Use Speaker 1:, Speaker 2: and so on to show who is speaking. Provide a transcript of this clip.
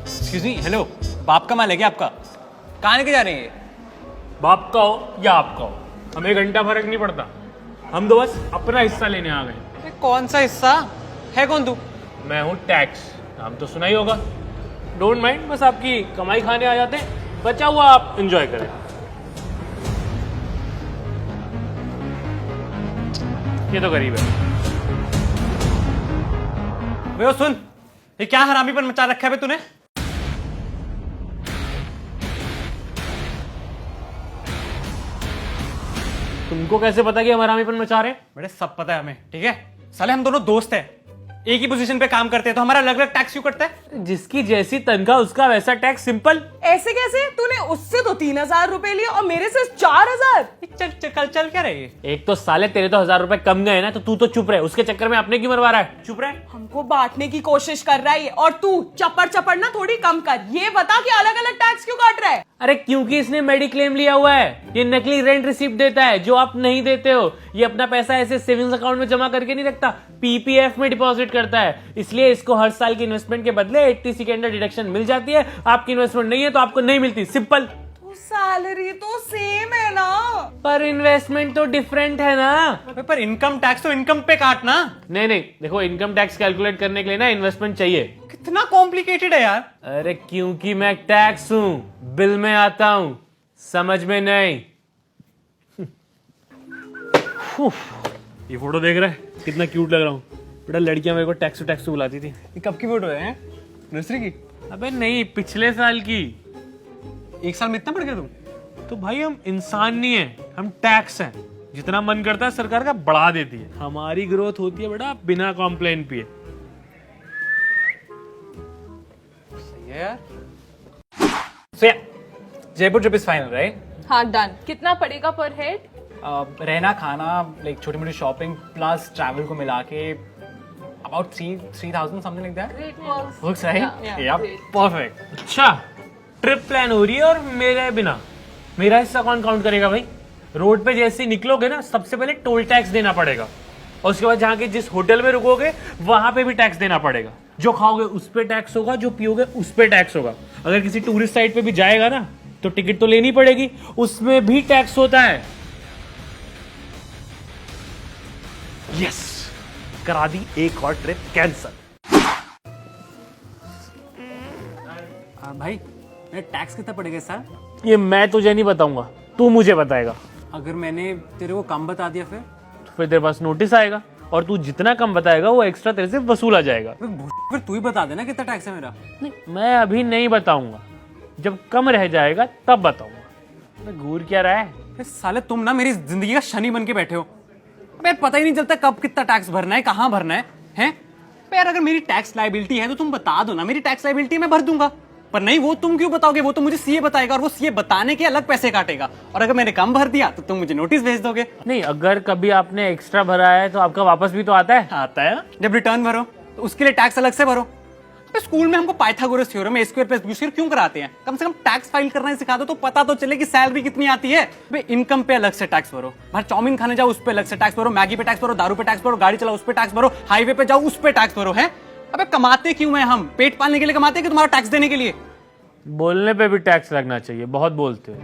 Speaker 1: Excuse me, hello, बाप का माल है क्या आपका? कहाँ लेके जा रहे हैं?
Speaker 2: बाप का हो या आपका हो, हमें घंटा फर्क नहीं पड़ता। हम तो बस अपना हिस्सा लेने आ गए।
Speaker 1: अरे कौन सा हिस्सा है? कौन तू?
Speaker 2: मैं हूँ टैक्स, नाम तो सुना ही होगा। डोंट माइंड, बस आपकी कमाई खाने आ जाते हैं, बचा हुआ आप एंजॉय करें। ये तो गरीब है।
Speaker 1: वे सुन, ये क्या हरामीपन मचा रखा है बे तूने?
Speaker 2: तुमको कैसे पता कि हम हरामीपन मचा रहे हैं?
Speaker 1: बेटे सब पता है हमें, ठीक है? साले हम दोनों दोस्त हैं, एक ही पोजीशन पे काम करते हैं, तो हमारा अलग अलग टैक्स क्यों कटता है?
Speaker 2: जिसकी जैसी तनख्वाह उसका वैसा टैक्स, सिंपल।
Speaker 3: ऐसे कैसे? तूने उससे तो 3,000 रुपए लिए और मेरे से 4,000।
Speaker 1: चल क्या रही है?
Speaker 2: एक तो साले तेरे तो 1,000 रुपए कम गए ना, तो तू तो चुप रहे, उसके चक्कर में अपने क्यों मरवा रहा है? चुप रहे।
Speaker 3: हमको बांटने की कोशिश कर रहा है और तू चपड़ ना थोड़ी कम कर। ये बता कि अलग अलग टैक्स क्यों काट रहा है?
Speaker 2: अरे क्योंकि इसने मेडिक्लेम लिया हुआ है, ये नकली रेंट रिसिप्ट देता है जो आप नहीं देते हो। ये अपना पैसा ऐसे सेविंग्स अकाउंट में जमा करके नहीं रखता, पीपीएफ में डिपॉजिट करता है। इसलिए इसको हर साल की इन्वेस्टमेंट के बदले 80 की अंडर डिडक्शन मिल जाती है। आपकी इन्वेस्टमेंट नहीं है तो आपको नहीं मिलती, सिंपल।
Speaker 3: तो सैलरी तो सेम है ना,
Speaker 2: पर इन्वेस्टमेंट तो डिफरेंट है ना।
Speaker 1: पर इनकम टैक्स तो इनकम पे काटना।
Speaker 2: नहीं, देखो, इनकम टैक्स कैलकुलेट करने के लिए ना इन्वेस्टमेंट चाहिए।
Speaker 1: कितना कॉम्प्लिकेटेड है यार।
Speaker 2: अरे क्योंकि मैं टैक्स हूं, बिल में आता हूं, समझ में नहीं। ये फोटो देख रहा है, कितना क्यूट लग रहा हूँ। बेटा लड़कियां मेरे को टैक्स बुलाती थी।
Speaker 1: ये कब की फोटो है? नर्सरी की?
Speaker 2: अबे नहीं, पिछले साल की।
Speaker 1: एक साल में इतना बढ़ गया तुम?
Speaker 2: तो भाई हम इंसान नहीं है, हम टैक्स हैं। जितना मन करता है सरकार का बढ़ा देती है। हमारी ग्रोथ होती है बेटा बिना कॉम्प्लेन पिए।
Speaker 1: सही है यार। So yeah, Jaipur trip is final, right?
Speaker 3: हाँ डन। कितना पड़ेगा पर हेड?
Speaker 1: रहना खाना, लाइक छोटी मोटी शॉपिंग प्लस ट्रैवल को मिला के about 3,000 something like that.
Speaker 3: Great works.
Speaker 1: Works, right?
Speaker 3: Yeah,
Speaker 1: Yep,
Speaker 3: great.
Speaker 1: perfect.
Speaker 2: अच्छा, ट्रिप प्लान हो रही है और मेरे बिना मेरा हिस्सा कौन काउंट करेगा भाई? रोड पे जैसे ही निकलोगे ना, सबसे पहले टोल टैक्स देना पड़ेगा और उसके बाद जहाँ के जिस होटल में रुकोगे वहां पे भी टैक्स देना पड़ेगा। जो खाओगे उस पे टैक्स होगा, जो पियोगे उस पे टैक्स होगा। अगर किसी टूरिस्ट साइट पे भी जाएगा ना तो टिकट तो लेनी पड़ेगी, उसमें भी टैक्स होता है। यस, करा दी एक और ट्रिप कैंसल।
Speaker 1: भाई टैक्स कितना पड़ेगा इस साल?
Speaker 2: ये मैं तुझे नहीं बताऊंगा, तू मुझे बताएगा।
Speaker 1: अगर मैंने तेरे को कम बता दिया
Speaker 2: तो फिर तेरे पास नोटिस आएगा और तू जितना कम बताएगा वो एक्स्ट्रा तेरे से वसूला जाएगा।
Speaker 1: फिर तू ही बता देना कितना टैक्स है मेरा।
Speaker 2: नहीं, मैं अभी नहीं बताऊंगा, जब कम रह जाएगा तब बताऊंगा। मैं घूर क्या रहा है?
Speaker 1: साले तुम ना मेरी जिंदगी का शनि बन के बैठे हो। यार पता ही नहीं चलता कब कितना टैक्स भरना है, कहाँ भरना है, हैं? यार अगर मेरी टैक्स लायबिलिटी है तो तुम बता दो ना, मेरी टैक्स लायबिलिटी मैं भर दूंगा। पर नहीं, वो तुम क्यों बताओगे? वो तो मुझे सीए बताएगा और वो सीए बताने के अलग पैसे काटेगा। और अगर मैंने कम भर दिया तो तुम मुझे नोटिस भेज दोगे।
Speaker 2: नहीं, अगर कभी आपने एक्स्ट्रा भरा है तो आपका वापस भी तो आता है।
Speaker 1: आता है ना? जब रिटर्न भरो तो उसके लिए टैक्स अलग से भरो। स्कूल में हमको पाइथागोरस थ्योरम, ए स्क्वायर प्लस बी स्क्वायर क्यों कराते हैं? कम से कम टैक्स फाइल करना सिखा दो तो पता तो चले कि सैलरी कितनी आती है। इनकम पे अलग से टैक्स भरो, बाहर चाउमीन खाने जाओ उस पे अलग से टैक्स भरो, मैगी पे टैक्स भरो, दारू पे टैक्स भरो, गाड़ी चलाओ उस पे टैक्स भरो, हाईवे पे जाओ उस पे टैक्स भरो। है अबे कमाते क्यों हैं हम? पेट पालने के लिए कमाते हैं कि तुम्हारा टैक्स देने के लिए?
Speaker 2: बोलने पे भी टैक्स लगना चाहिए, बहुत बोलते हो।